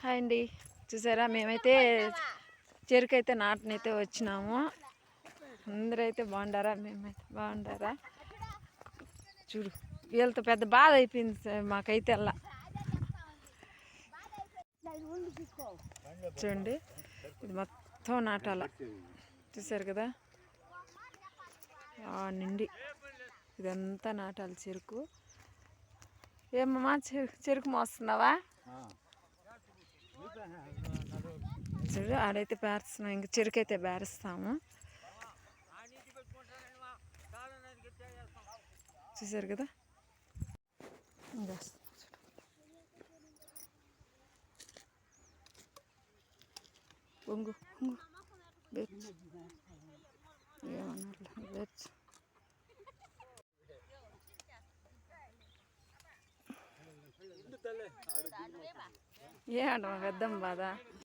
Hi అండి, చూసారా మేమైతే చెరుకైతే నాటనైతే వచ్చినాము. అందరైతే బాగుండారా? మేమైతే బాగుండారా? చూడు, వీళ్ళతో పెద్ద బాధ అయిపోయింది మాకైతే అలా. చూడండి, ఇది మొత్తం నాటాల. చూసారు కదా, నిండి ఇదంతా నాటాలి చెరుకు. ఏమమ్మా, చెరుకు మోస్తున్నావా? చూడు, ఆడైతే బేరుస్తున్నాం, ఇంక చెరుకు అయితే బేరుస్తాము. చూసారు కదా, పొంగు బెచ్చు ఏమన్నా బెచ్చు ఏ అంట పెద్దమ్మ బాధ.